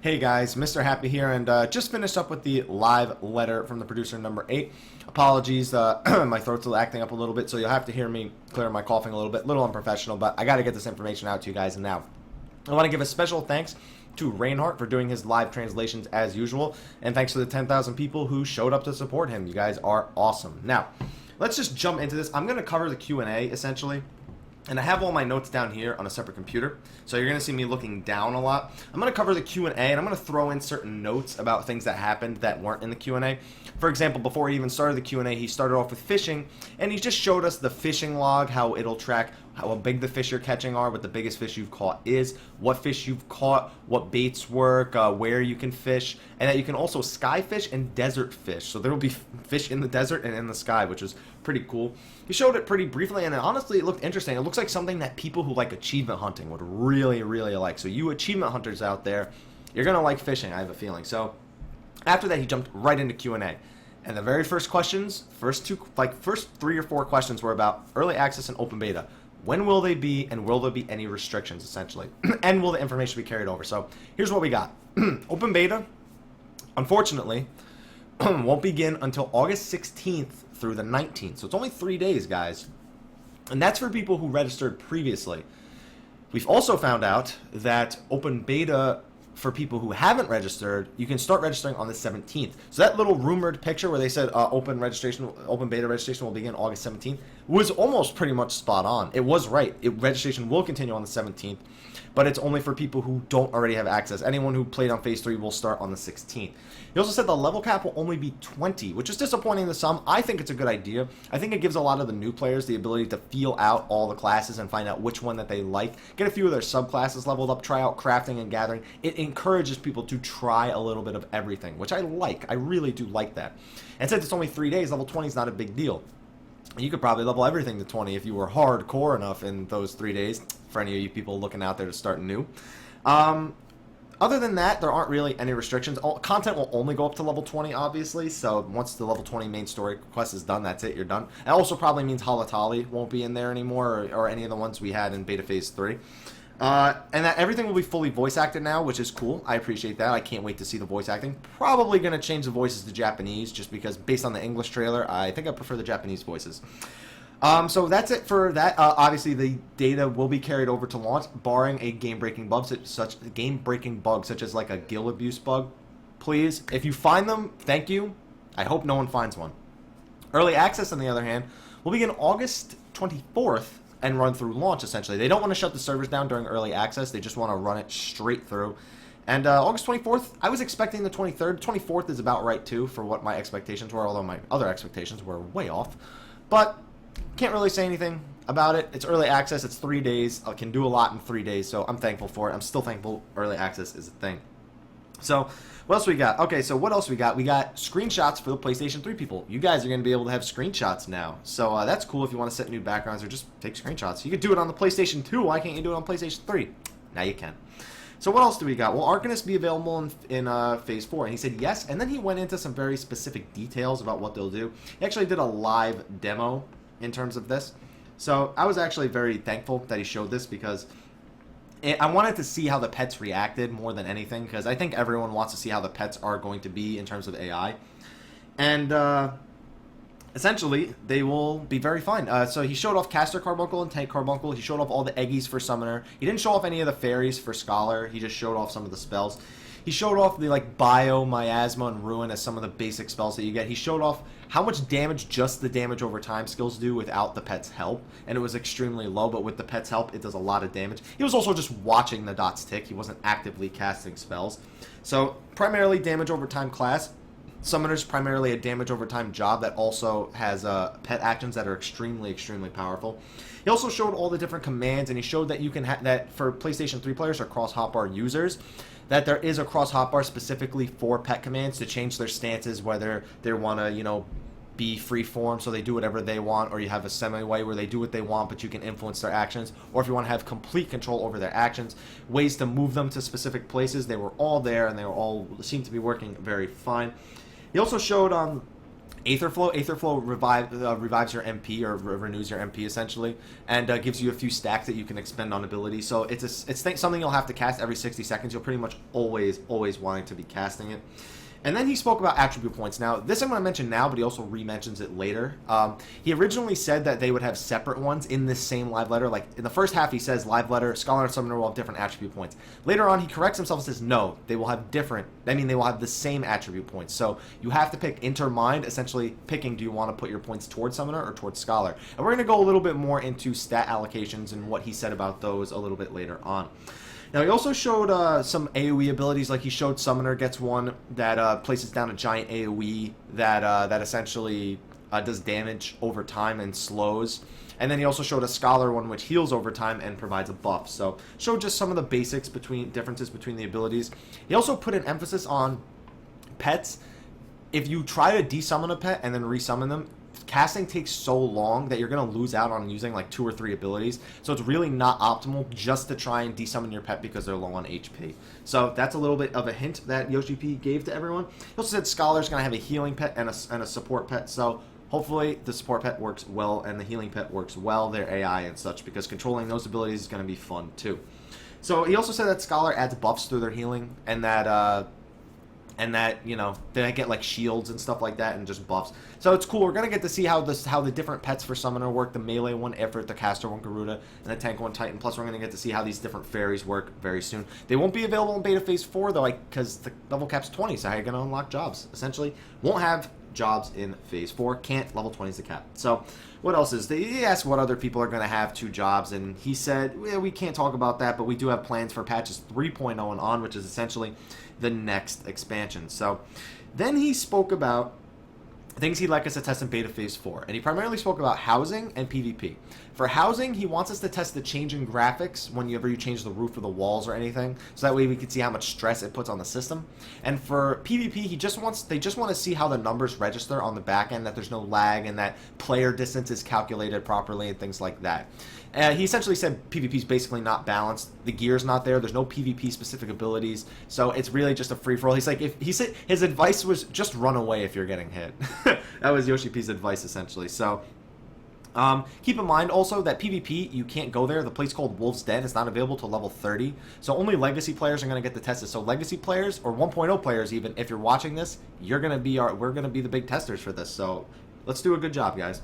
Hey guys, Mr. Happy here, and just finished up with the live letter from the producer number 8. Apologies, my throat's acting up a little bit, so you'll have to hear me clear my coughing a little bit. A little unprofessional, but I got to get this information out to you guys now. I want to give a special thanks to Reinhardt for doing his live translations as usual, and thanks to the 10,000 people who showed up to support him. You guys are awesome. Now, let's just jump into this. I'm going to cover the Q&A, essentially. And I have all my notes down here on a separate computer, so you're going to see me looking down a lot. I'm going to cover the Q&A, and I'm going to throw in certain notes about things that happened that weren't in the Q&A. For example, before he even started the Q&A, he started off with fishing, and he just showed us the fishing log, how it'll track how big the fish you're catching are, what the biggest fish you've caught is, what fish you've caught, what baits work, where you can fish, and that you can also sky fish and desert fish. So there will be fish in the desert and in the sky, which is pretty cool. He showed it pretty briefly, and honestly, it looked interesting. It looks like something that people who like achievement hunting would really, really like. So you achievement hunters out there, you're going to like fishing, I have a feeling. So after that, he jumped right into Q&A. And the very first questions, first 3 or 4 questions were about early access and open beta. When will they be, and will there be any restrictions, essentially? And will the information be carried over? So here's what we got. Open beta, unfortunately, won't begin until August 16th through the 19th. So it's only 3 days, guys. And that's for people who registered previously. We've also found out that open beta for people who haven't registered, you can start registering on the 17th. So that little rumored picture where they said open beta registration will begin August 17th was almost pretty much spot on. It was right. Registration will continue on the 17th, but it's only for people who don't already have access. Anyone who played on Phase 3 will start on the 16th. He also said the level cap will only be 20, which is disappointing to some. I think it's a good idea. I think it gives a lot of the new players the ability to feel out all the classes and find out which one that they like. Get a few of their subclasses leveled up, try out crafting and gathering. It encourages people to try a little bit of everything, which I like. I really do like that. And since it's only 3 days, level 20 is not a big deal. You could probably level everything to 20 if you were hardcore enough in those 3 days, for any of you people looking out there to start new. Other than that, there aren't really any restrictions. Content will only go up to level 20, obviously, so once the level 20 main story quest is done, that's it, you're done. It also probably means Halatali won't be in there anymore, or any of the ones we had in Beta Phase 3. And that everything will be fully voice acted now, which is cool. I appreciate that. I can't wait to see the voice acting. Probably going to change the voices to Japanese, just because based on the English trailer, I think I prefer the Japanese voices. So that's it for that. Obviously, the data will be carried over to launch, barring a game-breaking bug, such as like a gill abuse bug. Please, if you find them, thank you. I hope no one finds one. Early access, on the other hand, will begin August 24th and run through launch, essentially. They don't want to shut the servers down during early access. They just want to run it straight through. And August 24th, I was expecting the 23rd. 24th is about right, too, for what my expectations were, although my other expectations were way off. But can't really say anything about it. It's early access. It's 3 days. I can do a lot in 3 days, so I'm thankful for it. I'm still thankful early access is a thing. So, what else we got? Okay, so what else we got? We got screenshots for the PlayStation 3 people. You guys are going to be able to have screenshots now. So, that's cool if you want to set new backgrounds or just take screenshots. You could do it on the PlayStation 2. Why can't you do it on PlayStation 3? Now you can. So, what else do we got? Will Arcanist be available in Phase 4? And he said yes, and then he went into some very specific details about what they'll do. He actually did a live demo in terms of this. So I was actually very thankful that he showed this, because I wanted to see how the pets reacted more than anything, because I think everyone wants to see how the pets are going to be in terms of AI. And essentially, they will be very fine. So he showed off Caster Carbuncle and Tank Carbuncle. He showed off all the Eggies for Summoner. He didn't show off any of the Fairies for Scholar. He just showed off some of the spells. He showed off the Bio, Miasma, and Ruin as some of the basic spells that you get. He showed off how much damage just the damage over time skills do without the pet's help. And it was extremely low, but with the pet's help, it does a lot of damage. He was also just watching the dots tick. He wasn't actively casting spells. So, primarily damage over time class. Summoner's primarily a damage over time job that also has pet actions that are extremely, extremely powerful. He also showed all the different commands, and he showed that you can that for PlayStation 3 players or cross hotbar users, that there is a cross hotbar specifically for pet commands to change their stances, whether they want to, be free form, so they do whatever they want, or you have a semi-way where they do what they want, but you can influence their actions, or if you want to have complete control over their actions, ways to move them to specific places. They were all there, and they were all seemed to be working very fine. He also showed Aetherflow revives your MP, or renews your MP essentially, and gives you a few stacks that you can expend on abilities. So it's something you'll have to cast every 60 seconds. You'll pretty much always wanting to be casting it. And then he spoke about attribute points. Now, this I'm going to mention now, but he also re-mentions it later. He originally said that they would have separate ones in this same live letter. Like, in the first half, he says live letter, Scholar and Summoner will have different attribute points. Later on, he corrects himself and says, no, they will have different. I mean, they will have the same attribute points. So you have to pick intermind, essentially picking, do you want to put your points towards Summoner or towards Scholar? And we're going to go a little bit more into stat allocations and what he said about those a little bit later on. Now, he also showed some AoE abilities, like he showed Summoner gets one that places down a giant AoE that essentially does damage over time and slows. And then he also showed a Scholar one which heals over time and provides a buff. So, showed just some of the basics differences between the abilities. He also put an emphasis on pets. If you try to desummon a pet and then resummon them, casting takes so long that you're going to lose out on using like 2 or 3 abilities. So it's really not optimal just to try and desummon your pet because they're low on HP. So that's a little bit of a hint that Yoshi P gave to everyone. He also said Scholar's going to have a healing pet and a support pet. So hopefully the support pet works well and the healing pet works well, their AI and such, because controlling those abilities is going to be fun too. So he also said that Scholar adds buffs through their healing, and that, you know, they get like shields and stuff like that and just buffs. So it's cool. We're going to get to see how the different pets for Summoner work. The melee one, Ifrit, the caster one, Garuda, and the tank one, Titan. Plus, we're going to get to see how these different fairies work very soon. They won't be available in Beta Phase 4, though, because the level cap's 20, so how are you going to unlock jobs? Essentially, won't have jobs in Phase 4. Can't. Level 20 is the cap. So, what else is? He asked what other people are going to have 2 jobs, and he said, well, we can't talk about that, but we do have plans for patches 3.0 and on, which is essentially the next expansion. So then he spoke about things he'd like us to test in Beta Phase 4, and he primarily spoke about housing and PvP. For housing, he wants us to test the change in graphics whenever you change the roof or the walls or anything, so that way we can see how much stress it puts on the system. And for PvP, they just want to see how the numbers register on the back end, that there's no lag and that player distance is calculated properly and things like that. He essentially said PvP is basically not balanced. The gear's not there. There's no PvP specific abilities, so it's really just a free for all. He's like, if he said his advice was just run away if you're getting hit. That was Yoshi P's advice essentially. So keep in mind also that PvP, you can't go there. The place called Wolf's Den is not available till level 30, so only Legacy players are going to get to test it. So Legacy players or 1.0 players, even if you're watching this, we're going to be the big testers for this. So let's do a good job, guys.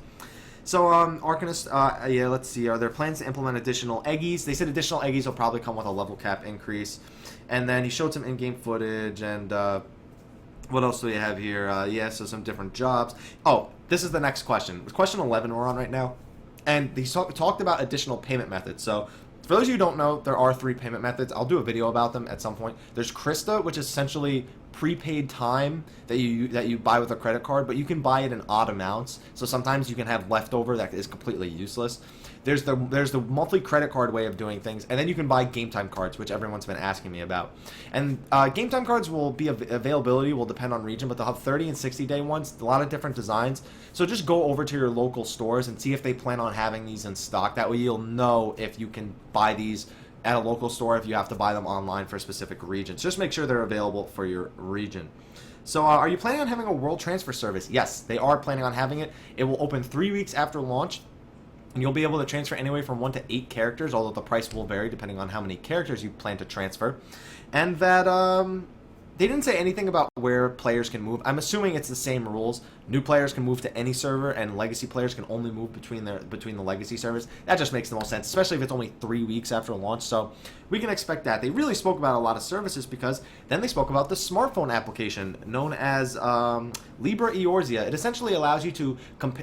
So, Arcanist, yeah, let's see. Are there plans to implement additional Eggies? They said additional Eggies will probably come with a level cap increase. And then he showed some in-game footage, and what else do we have here? Yeah, so some different jobs. Oh, this is the next question. Question 11 we're on right now. And he talked about additional payment methods. So, for those of you who don't know, there are 3 payment methods. I'll do a video about them at some point. There's Krista, which is essentially prepaid time that you buy with a credit card, but you can buy it in odd amounts. So sometimes you can have leftover that is completely useless. There's the monthly credit card way of doing things, and then you can buy game time cards, which everyone's been asking me about. And game time cards will be availability will depend on region, but they'll have 30 and 60-day ones, a lot of different designs. So just go over to your local stores and see if they plan on having these in stock. That way you'll know if you can buy these at a local store, if you have to buy them online for specific regions. Just make sure they're available for your region. So are you planning on having a world transfer service? Yes, they are planning on having it. It will open 3 weeks after launch, and you'll be able to transfer anywhere from 1 to 8 characters, although the price will vary depending on how many characters you plan to transfer. And that they didn't say anything about where players can move. I'm assuming it's the same rules. New players can move to any server, and legacy players can only move between the legacy servers. That just makes the most sense, especially if it's only 3 weeks after launch. So we can expect that. They really spoke about a lot of services, because then they spoke about the smartphone application known as Libra Eorzea. It essentially allows you to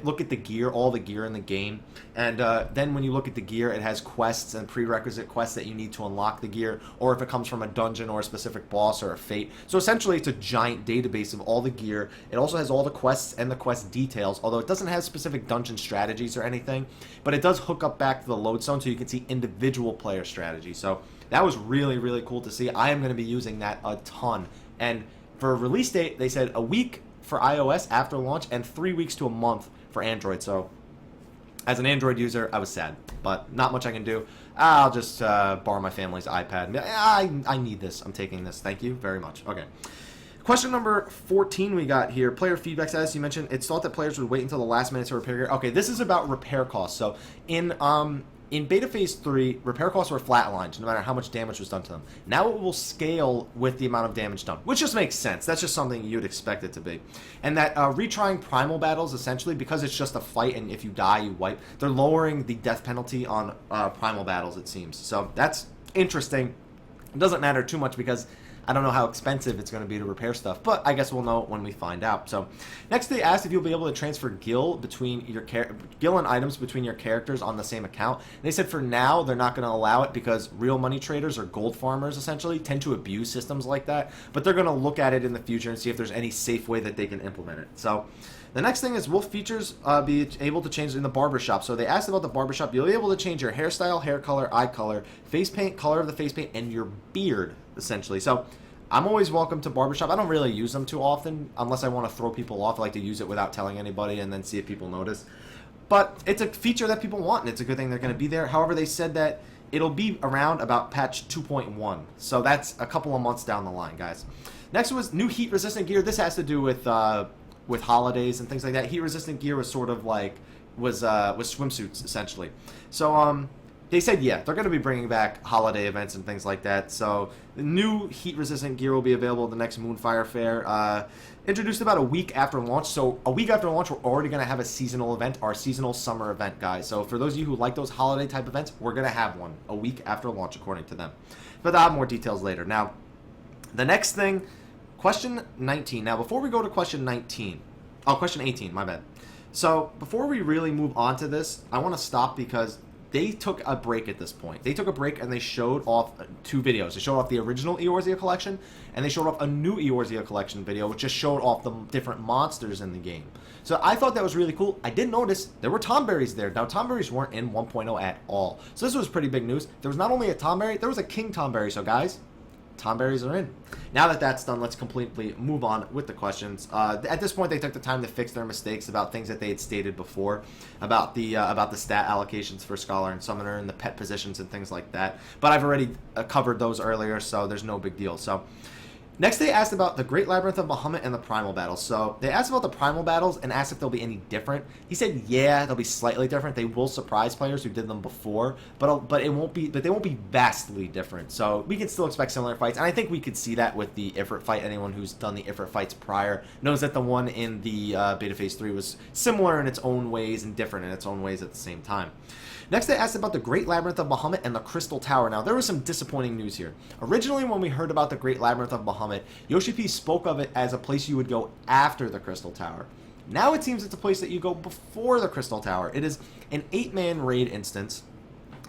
look at the gear, all the gear in the game, and then when you look at the gear, it has quests and prerequisite quests that you need to unlock the gear, or if it comes from a dungeon or a specific boss or a fate. So essentially, it's a giant database of all the gear. It also has all the quests and the quest details, although it doesn't have specific dungeon strategies or anything, but it does hook up back to the lodestone so you can see individual player strategy. So that was really, really cool to see. I am going to be using that a ton. And for a release date, they said a week for iOS after launch and 3 weeks to a month for Android. So as an Android user, I was sad, but not much I can do. I'll just borrow my family's iPad. I need this. I'm taking this. Thank you very much. Okay. Question number 14 we got here. Player feedback status. You mentioned it's thought that players would wait until the last minute to repair gear. Okay, this is about repair costs. So in Beta Phase 3, repair costs were flatlined no matter how much damage was done to them. Now it will scale with the amount of damage done, which just makes sense. That's just something you'd expect it to be. And that retrying primal battles, essentially, because it's just a fight and if you die, you wipe, they're lowering the death penalty on primal battles, it seems. So that's interesting. It doesn't matter too much because I don't know how expensive it's going to be to repair stuff, but I guess we'll know when we find out. So, next they asked if you'll be able to transfer gil between your gil and items between your characters on the same account. And they said for now they're not going to allow it because real money traders or gold farmers essentially tend to abuse systems like that. But they're going to look at it in the future and see if there's any safe way that they can implement it. So, the next thing is, will features be able to change in the barbershop? So they asked about the barbershop. You'll be able to change your hairstyle, hair color, eye color, face paint, color of the face paint, and your beard, essentially. So I'm always welcome to barbershop. I don't really use them too often unless I want to throw people off. I like to use it without telling anybody and then see if people notice. But it's a feature that people want, and it's a good thing they're going to be there. However, they said that it'll be around about patch 2.1. So that's a couple of months down the line, guys. Next was new heat-resistant gear. This has to do with holidays and things like that. Heat-resistant gear was sort of like was swimsuits essentially. So they said yeah, they're going to be bringing back holiday events and things like that. So the new heat-resistant gear will be available at the next Moonfire Fair. Introduced about a week after launch. So a week after launch, we're already going to have a seasonal event, our seasonal summer event, guys. So for those of you who like those holiday type events, we're going to have one a week after launch, according to them. But I'll have more details later. Now, the next thing. Question 19. Now, before we go to question 19, question 18, my bad. So, before we really move on to this, I want to stop because they took a break at this point. They took a break and they showed off 2 videos. They showed off the original Eorzea collection, and they showed off a new Eorzea collection video, which just showed off the different monsters in the game. So, I thought that was really cool. I did notice there were Tomberries there. Now, Tomberries weren't in 1.0 at all. So, this was pretty big news. There was not only a Tomberry, there was a King Tomberry. So, guys, Tomberries are in. Now that that's done, let's completely move on with the questions. At this point, they took the time to fix their mistakes about things that they had stated before about the stat allocations for Scholar and Summoner and the pet positions and things like that. But I've already covered those earlier, so there's no big deal. So next, they asked about the Great Labyrinth of Bahamut and the Primal Battles. So they asked about the Primal Battles and asked if they'll be any different. He said, yeah, they'll be slightly different. They will surprise players who did them before, but they won't be vastly different. So we can still expect similar fights, and I think we could see that with the Ifrit fight. Anyone who's done the Ifrit fights prior knows that the one in the Beta Phase 3 was similar in its own ways and different in its own ways at the same time. Next, they asked about the Great Labyrinth of Bahamut and the Crystal Tower. Now, there was some disappointing news here. Originally, when we heard about the Great Labyrinth of Bahamut, Yoshi P spoke of it as a place you would go after the Crystal Tower. Now it seems it's a place that you go before the Crystal Tower. It is an 8-man raid instance,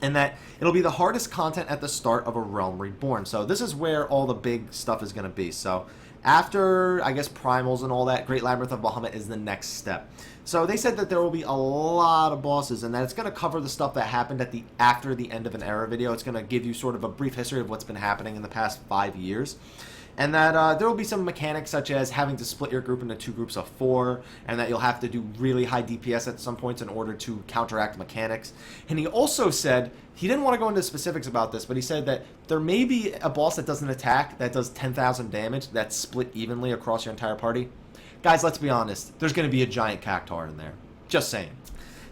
and that it'll be the hardest content at the start of a Realm Reborn. So this is where all the big stuff is going to be. So after, I guess, Primals and all that, Great Labyrinth of Bahamut is the next step. So they said that there will be a lot of bosses, and that it's going to cover the stuff that happened after the end of an era video. It's going to give you sort of a brief history of what's been happening in the past 5 years. And that there will be some mechanics such as having to split your group into 2 groups of 4, and that you'll have to do really high DPS at some points in order to counteract mechanics. And he also said, he didn't want to go into specifics about this, but he said that there may be a boss that does an attack that does 10,000 damage that's split evenly across your entire party. Guys, let's be honest, there's going to be a giant cactuar in there. Just saying.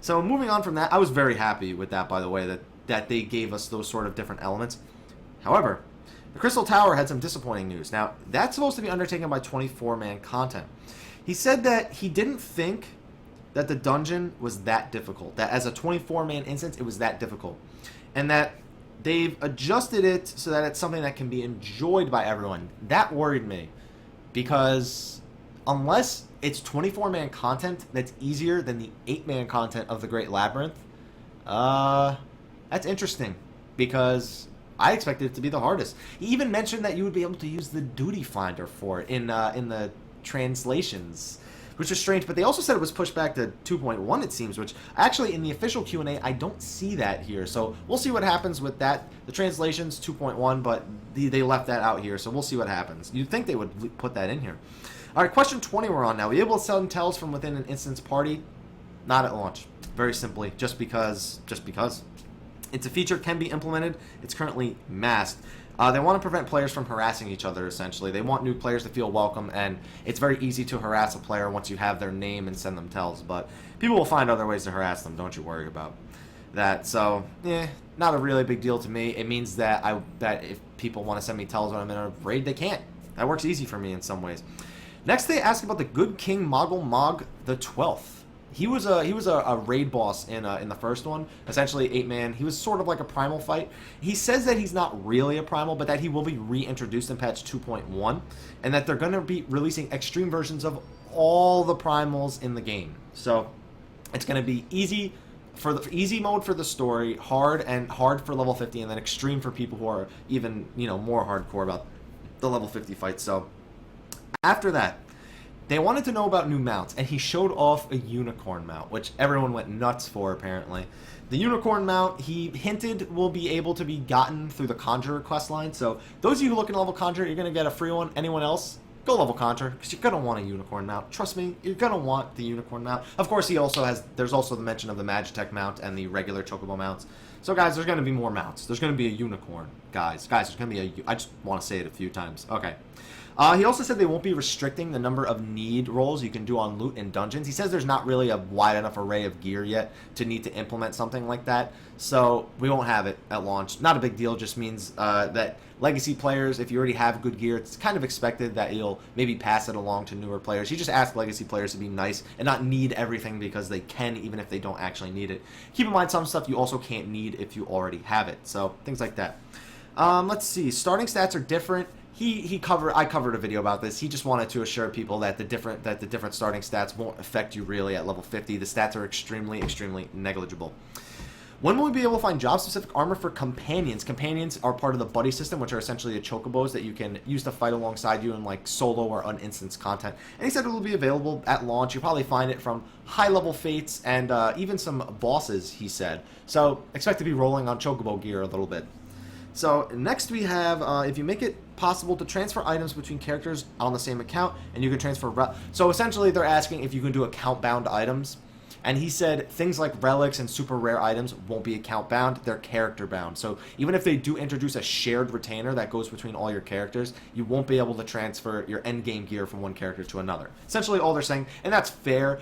So moving on from that, I was very happy with that, by the way, that they gave us those sort of different elements. However, the Crystal Tower had some disappointing news. Now, that's supposed to be undertaken by 24-man content. He said that he didn't think that the dungeon was that difficult, that as a 24-man instance, it was that difficult, and that they've adjusted it so that it's something that can be enjoyed by everyone. That worried me, because unless it's 24-man content that's easier than the 8-man content of the Great Labyrinth, that's interesting, because I expected it to be the hardest. He even mentioned that you would be able to use the Duty Finder for it in the translations, which is strange. But they also said it was pushed back to 2.1, it seems, which actually in the official Q&A, I don't see that here. So we'll see what happens with that. The translation's 2.1, but they left that out here, so we'll see what happens. You'd think they would put that in here. All right, question 20 we're on now. Are you able to send tells from within an instance party? Not at launch. Very simply, just because. It's a feature can be implemented. It's currently masked. They want to prevent players from harassing each other, essentially. They want new players to feel welcome, and it's very easy to harass a player once you have their name and send them tells. But people will find other ways to harass them, don't you worry about that. So, not a really big deal to me. It means that that if people want to send me tells when I'm in a raid, they can't. That works easy for me in some ways. Next, they ask about the Good King Moggle Mog the 12th. He was a raid boss in the first one, essentially 8-man. He was sort of like a primal fight. He says that he's not really a primal, but that he will be reintroduced in patch 2.1, and that they're going to be releasing extreme versions of all the primals in the game. So it's going to be easy for the easy mode for the story, hard for level 50, and then extreme for people who are even more hardcore about the level 50 fight. So after that, they wanted to know about new mounts, and he showed off a unicorn mount, which everyone went nuts for, apparently. The unicorn mount, he hinted, will be able to be gotten through the Conjurer quest line. So those of you who look in level Conjurer, you're going to get a free one. Anyone else, go level Conjurer, because you're going to want a unicorn mount. Trust me, you're going to want the unicorn mount. Of course, there's also the mention of the Magitech mount and the regular Chocobo mounts. So guys, there's going to be more mounts. There's going to be a unicorn, guys, there's going to be I just want to say it a few times. Okay. He also said they won't be restricting the number of need rolls you can do on loot in dungeons. He says there's not really a wide enough array of gear yet to need to implement something like that. So we won't have it at launch. Not a big deal. Just means that legacy players, if you already have good gear, it's kind of expected that you'll maybe pass it along to newer players. He just asked legacy players to be nice and not need everything because they can, even if they don't actually need it. Keep in mind, some stuff you also can't need if you already have it. So things like that. Let's see. Starting stats are different. I covered a video about this. He just wanted to assure people that the different starting stats won't affect you really at level 50. The stats are extremely negligible. When will we be able to find job-specific armor for companions? Companions are part of the buddy system, which are essentially the chocobos that you can use to fight alongside you in like solo or uninstance content. And he said it will be available at launch. You'll probably find it from high-level fates and even some bosses, he said. So expect to be rolling on chocobo gear a little bit. So next we have, if you make it possible to transfer items between characters on the same account, and you can transfer... So essentially they're asking if you can do account-bound items. And he said things like relics and super rare items won't be account-bound, they're character-bound. So even if they do introduce a shared retainer that goes between all your characters, you won't be able to transfer your endgame gear from one character to another. Essentially all they're saying, and that's fair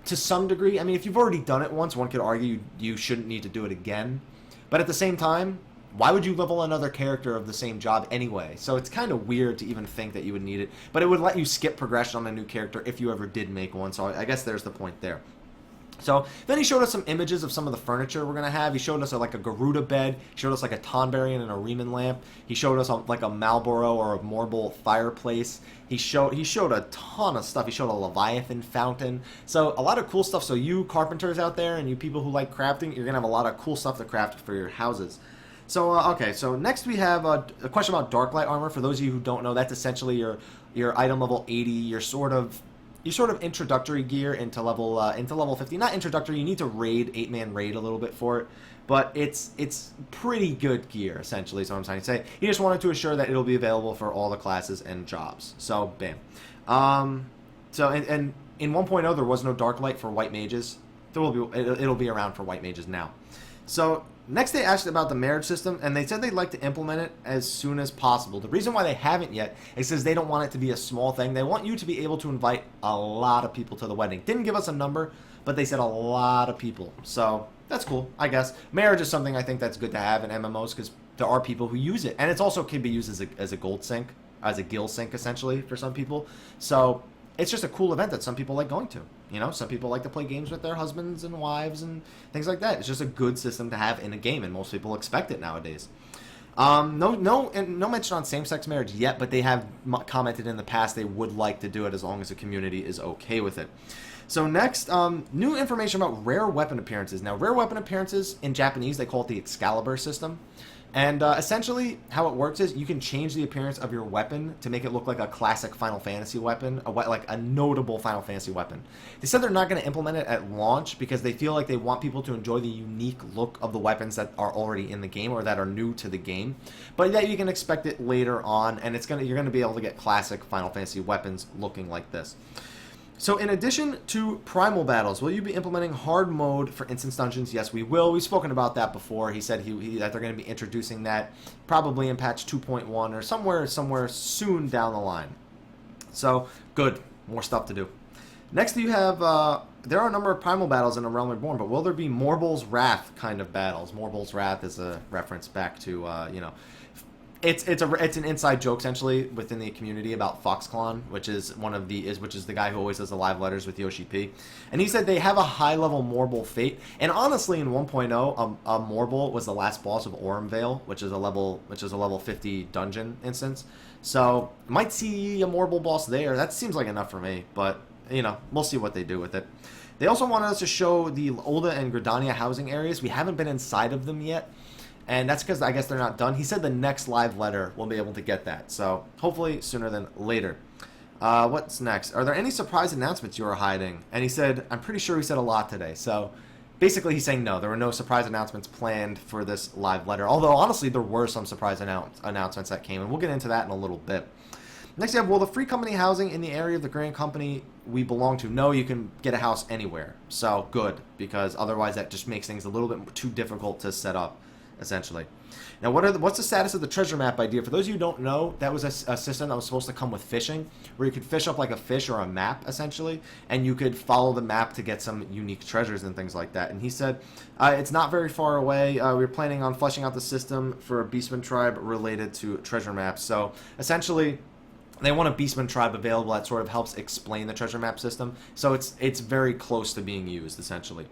to some degree. I mean, if you've already done it once, one could argue you shouldn't need to do it again. But at the same time, why would you level another character of the same job anyway? So it's kind of weird to even think that you would need it. But it would let you skip progression on a new character if you ever did make one. So I guess there's the point there. So then he showed us some images of some of the furniture we're going to have. He showed us like a Garuda bed. He showed us like a Tonbarian and a Riemann lamp. He showed us like a Marlboro or a marble fireplace. He showed a ton of stuff. He showed a Leviathan fountain. So a lot of cool stuff. So you carpenters out there and you people who like crafting, you're going to have a lot of cool stuff to craft for your houses. So, okay, so next we have a question about Darklight armor. For those of you who don't know, that's essentially your item level 80, your sort of introductory gear into level 50. Not introductory, you need to raid, 8-man raid a little bit for it, but it's pretty good gear, essentially, is what I'm trying to say. He just wanted to assure that it'll be available for all the classes and jobs. So, bam. So, and in 1.0, there was no Darklight for white mages. It'll be around for white mages now. So, next they asked about the marriage system, and they said they'd like to implement it as soon as possible. The reason why they haven't yet is because they don't want it to be a small thing. They want you to be able to invite a lot of people to the wedding. Didn't give us a number, but they said a lot of people. So, that's cool, I guess. Marriage is something I think that's good to have in MMOs because there are people who use it. And it also can be used as a gold sink, as a gil sink, essentially, for some people. So, it's just a cool event that some people like going to. You know, some people like to play games with their husbands and wives and things like that. It's just a good system to have in a game, and most people expect it nowadays. No mention on same-sex marriage yet, but they have commented in the past they would like to do it as long as the community is okay with it. So next, new information about rare weapon appearances. Now, rare weapon appearances, in Japanese, they call it the Excalibur system. And essentially, how it works is you can change the appearance of your weapon to make it look like a classic Final Fantasy weapon, like a notable Final Fantasy weapon. They said they're not going to implement it at launch because they feel like they want people to enjoy the unique look of the weapons that are already in the game or that are new to the game. But that you can expect it later on, and you're going to be able to get classic Final Fantasy weapons looking like this. So in addition to primal battles, will you be implementing hard mode for instance dungeons? Yes, we will. We've spoken about that before. He said that they're going to be introducing that probably in patch 2.1 or somewhere soon down the line. So good, more stuff to do. Next, you have there are a number of primal battles in A Realm Reborn, but will there be Morbul's Wrath kind of battles? Morbul's Wrath is a reference back to you know. It's an inside joke essentially within the community about FoxClon, which is the guy who always does the live letters with Yoshi P, and he said they have a high level Morbul fate, and honestly in 1.0 a Morbul was the last boss of Aurum Vale, which is a level 50 dungeon instance, so might see a Morbul boss there. That seems like enough for me, but you know, we'll see what they do with it. They also wanted us to show the Olda and Gridania housing areas. We haven't been inside of them yet. And that's because I guess they're not done. He said the next live letter we'll be able to get that. So hopefully sooner than later. What's next? Are there any surprise announcements you are hiding? And he said, I'm pretty sure he said a lot today. So basically he's saying no, there were no surprise announcements planned for this live letter. Although honestly there were some surprise announcements that came. And we'll get into that in a little bit. Next you have, will the free company housing in the area of the Grand Company we belong to? No, you can get a house anywhere. So good, because otherwise that just makes things a little bit too difficult to set up. Essentially. Now, what's the status of the treasure map idea? For those of you who don't know, that was a system that was supposed to come with fishing, where you could fish up like a fish or a map, essentially, and you could follow the map to get some unique treasures and things like that. And he said it's not very far away. We're planning on fleshing out the system for a Beastman tribe related to treasure maps. So, essentially, they want a Beastman tribe available that sort of helps explain the treasure map system. So it's very close to being used, essentially.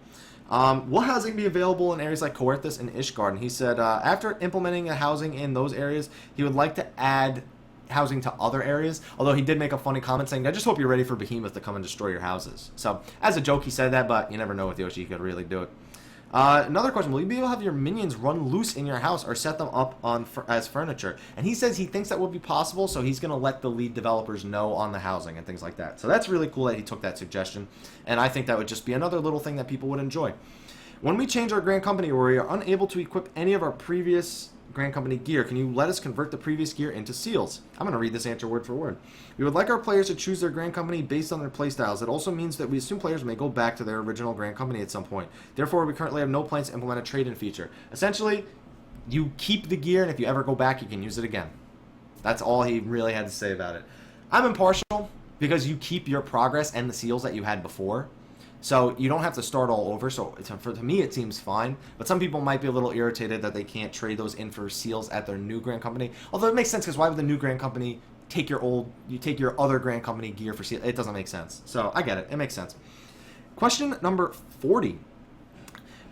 Will housing be available in areas like Coerthas and Ishgard? He said after implementing a housing in those areas, he would like to add housing to other areas, although he did make a funny comment saying, I just hope you're ready for Behemoth to come and destroy your houses. So, as a joke, he said that, but you never know with Yoshi, he could really do it. Another question, will you be able to have your minions run loose in your house or set them up as furniture? And he says he thinks that will be possible, so he's going to let the lead developers know on the housing and things like that. So that's really cool that he took that suggestion, and I think that would just be another little thing that people would enjoy. When we change our Grand Company or we are unable to equip any of our previous Grand Company gear, can you let us convert the previous gear into seals? I'm going to read this answer word for word. We would like our players to choose their Grand Company based on their playstyles. It also means that we assume players may go back to their original Grand Company at some point. Therefore, we currently have no plans to implement a trade-in feature. Essentially, you keep the gear, and if you ever go back, you can use it again. That's all he really had to say about it. I'm impartial because you keep your progress and the seals that you had before. So you don't have to start all over. So to me, it seems fine. But some people might be a little irritated that they can't trade those in for seals at their new Grand Company. Although it makes sense, because why would the new Grand Company take your other Grand Company gear for seals? It doesn't make sense. So I get it. It makes sense. Question number 40.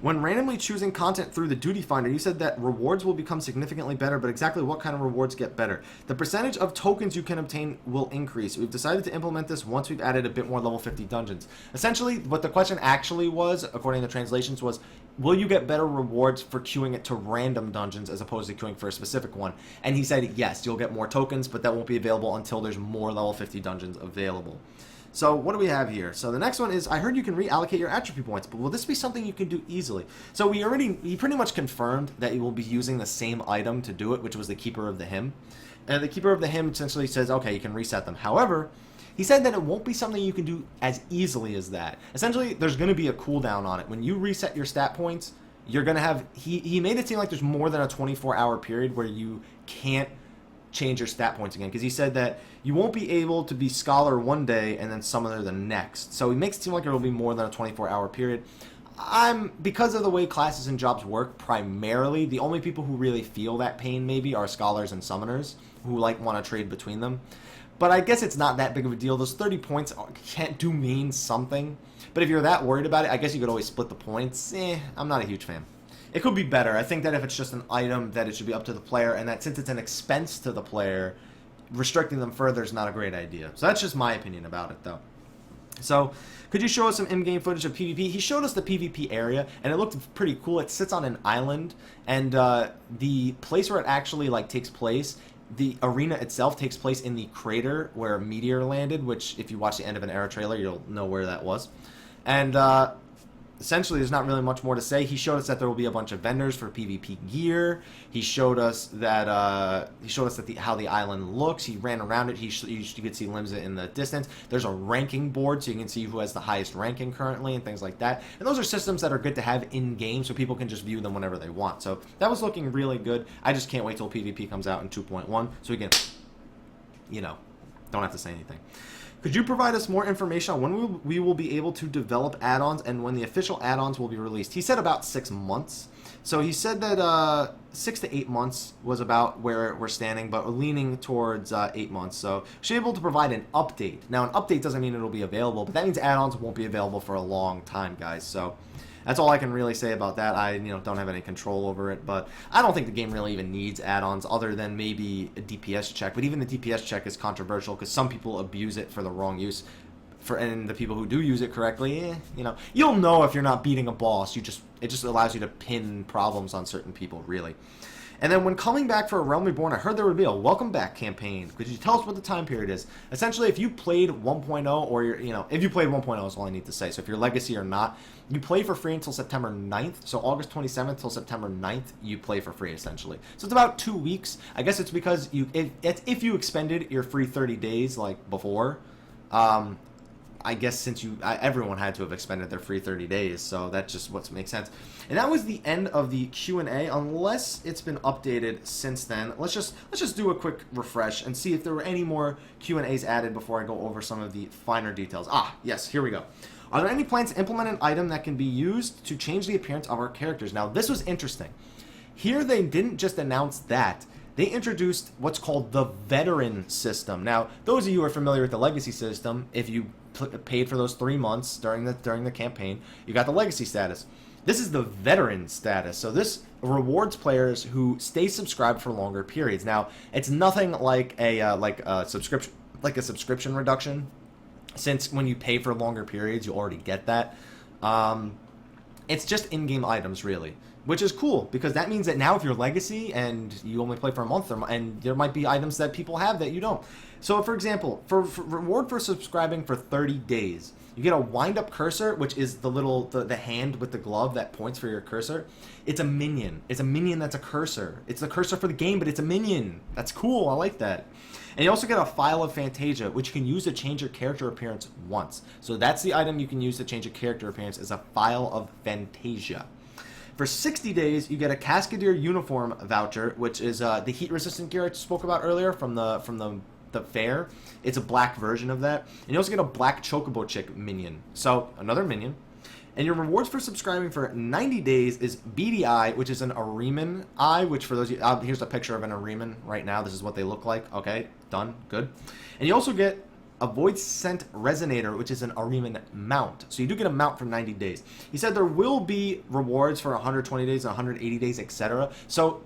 When randomly choosing content through the Duty Finder, you said that rewards will become significantly better, but exactly what kind of rewards get better? The percentage of tokens you can obtain will increase. We've decided to implement this once we've added a bit more level 50 dungeons. Essentially, what the question actually was, according to translations, was, will you get better rewards for queuing it to random dungeons as opposed to queuing for a specific one? And he said, yes, you'll get more tokens, but that won't be available until there's more level 50 dungeons available. So what do we have here? So the next one is, I heard you can reallocate your attribute points, but will this be something you can do easily? So he pretty much confirmed that he will be using the same item to do it, which was the Keeper of the Hymn. And the Keeper of the Hymn essentially says, okay, you can reset them. However, he said that it won't be something you can do as easily as that. Essentially, there's going to be a cooldown on it. When you reset your stat points, you're going to have, he made it seem like there's more than a 24-hour period where you can't change your stat points again, because he said that you won't be able to be Scholar one day and then Summoner the next. So he makes it seem like it will be more than a 24-hour period. Because of the way classes and jobs work, primarily, the only people who really feel that pain maybe are Scholars and Summoners, who want to trade between them. But I guess it's not that big of a deal. Those 30 points do mean something. But if you're that worried about it, I guess you could always split the points. I'm not a huge fan. It could be better. I think that if it's just an item, that it should be up to the player, and that since it's an expense to the player, restricting them further is not a great idea. So that's just my opinion about it, though. So, could you show us some in-game footage of PvP? He showed us the PvP area, and it looked pretty cool. It sits on an island, and the place where it actually takes place, the arena itself takes place in the crater where a meteor landed, which if you watch the end of an Era trailer, you'll know where that was. And essentially, there's not really much more to say. He showed us that there will be a bunch of vendors for PvP gear. He showed us that how the island looks. He ran around it. You could see Limsa in the distance. There's a ranking board, so you can see who has the highest ranking currently and things like that. And those are systems that are good to have in game, so people can just view them whenever they want. So that was looking really good. I just can't wait till PvP comes out in 2.1, so we can, don't have to say anything. Could you provide us more information on when we will be able to develop add-ons and when the official add-ons will be released? He said about 6 months. So he said that 6 to 8 months was about where we're standing, but we're leaning towards 8 months. So should be able to provide an update. Now, an update doesn't mean it'll be available, but that means add-ons won't be available for a long time, guys. So that's all I can really say about that. I don't have any control over it, but I don't think the game really even needs add-ons other than maybe a DPS check. But even the DPS check is controversial because some people abuse it for the wrong use. And the people who do use it correctly, you'll know if you're not beating a boss. It just allows you to pin problems on certain people, really. And then when coming back for a Realm Reborn, I heard there would be a welcome back campaign. Could you tell us what the time period is? Essentially, if you played 1.0 or if you played 1.0 is all I need to say. So if you're Legacy or not, you play for free until September 9th. So August 27th till September 9th, you play for free essentially. So it's about 2 weeks. I guess it's because if you expended your free 30 days like before, I guess since everyone had to have expended their free 30 days, so that's just what makes sense. And that was the end of the Q&A, unless it's been updated since then. Let's just do a quick refresh and see if there were any more Q&As added before I go over some of the finer details. Yes, here we go. Are there any plans to implement an item that can be used to change the appearance of our characters? Now, this was interesting. Here they didn't just announce that. They introduced what's called the Veteran system. Now, those of you who are familiar with the Legacy system, if you paid for those 3 months during the campaign, you got the Legacy status. This is the Veteran status. So this rewards players who stay subscribed for longer periods. Now, it's nothing like a subscription reduction, since when you pay for longer periods, you already get that. It's just in-game items, really. Which is cool, because that means that now if you're Legacy and you only play for a month, and there might be items that people have that you don't. So, for example, for reward for subscribing for 30 days, you get a wind-up cursor, which is the hand with the glove that points for your cursor. It's a minion. It's a minion that's a cursor. It's the cursor for the game, but it's a minion. That's cool. I like that. And you also get a File of Fantasia, which you can use to change your character appearance once. So that's the item you can use to change your character appearance, is a File of Fantasia. For 60 days, you get a Cascadier uniform voucher, which is the heat-resistant gear I spoke about earlier from the fair. It's a black version of that. And you also get a black Chocobo Chick minion. So, another minion. And your rewards for subscribing for 90 days is Beady Eye, which is an Ariman eye, which for those of you, here's a picture of an Ariman right now. This is what they look like. Okay, done, good. And you also get a Void Scent Resonator, which is an Ariman mount. So you do get a mount for 90 days. He said there will be rewards for 120 days, 180 days, etc. So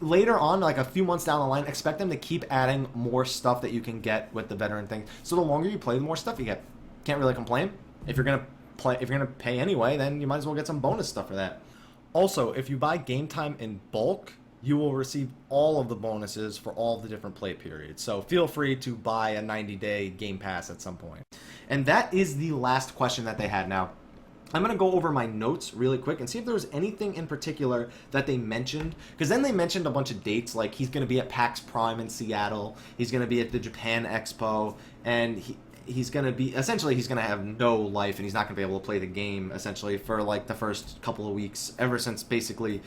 later on, like a few months down the line, expect them to keep adding more stuff that you can get with the Veteran thing. So the longer you play, the more stuff you get. Can't really complain. If you're gonna pay anyway, then you might as well get some bonus stuff for that. Also, if you buy game time in bulk, you will receive all of the bonuses for all of the different play periods. So feel free to buy a 90-day game pass at some point. And that is the last question that they had. Now, I'm going to go over my notes really quick and see if there was anything in particular that they mentioned. Because then they mentioned a bunch of dates, like he's going to be at PAX Prime in Seattle. He's going to be at the Japan Expo. And he's going to be, essentially, he's going to have no life. And he's not going to be able to play the game, essentially, for like the first couple of weeks, ever since basically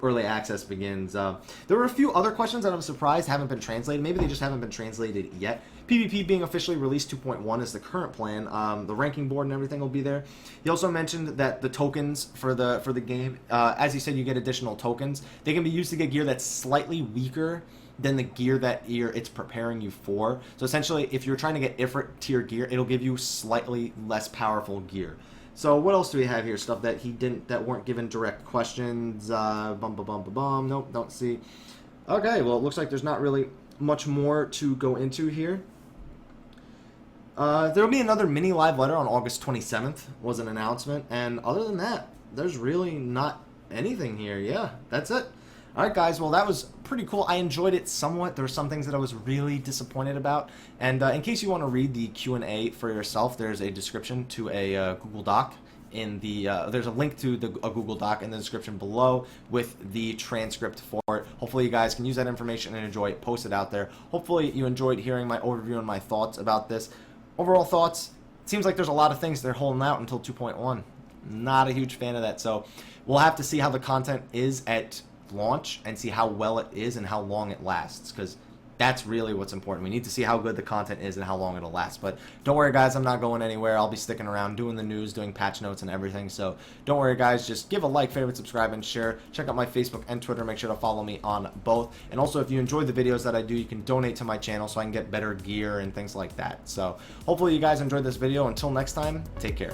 early access begins. There were a few other questions that I'm surprised haven't been translated. Maybe they just haven't been translated yet. PvP being officially released 2.1 is the current plan. The ranking board and everything will be there. He also mentioned that the tokens for the game, as he said, you get additional tokens. They can be used to get gear that's slightly weaker than the gear that it's preparing you for. So essentially, if you're trying to get Ifrit tier gear, it'll give you slightly less powerful gear. So what else do we have here? Stuff that that weren't given direct questions. Nope, don't see. Okay, well, it looks like there's not really much more to go into here. There'll be another mini live letter on August 27th, was an announcement. And other than that, there's really not anything here. Yeah, that's it. All right, guys. Well, that was pretty cool. I enjoyed it somewhat. There were some things that I was really disappointed about. And in case you want to read the Q&A for yourself, there's a description to a Google Doc in the there's a link to a Google Doc in the description below with the transcript for it. Hopefully you guys can use that information and enjoy it, post it out there. Hopefully you enjoyed hearing my overview and my thoughts about this. Overall thoughts, it seems like there's a lot of things they're holding out until 2.1. Not a huge fan of that, so we'll have to see how the content is at launch and see how well it is and how long it lasts, because that's really what's important. We need to see how good the content is and how long it'll last. But don't worry, guys, I'm not going anywhere. I'll be sticking around doing the news, doing patch notes and everything. So don't worry, guys. Just give a like, favorite, subscribe, and share. Check out my Facebook and Twitter. Make sure to follow me on both. And also, if you enjoy the videos that I do, you can donate to my channel so I can get better gear and things like that. So hopefully you guys enjoyed this video. Until next time, take care.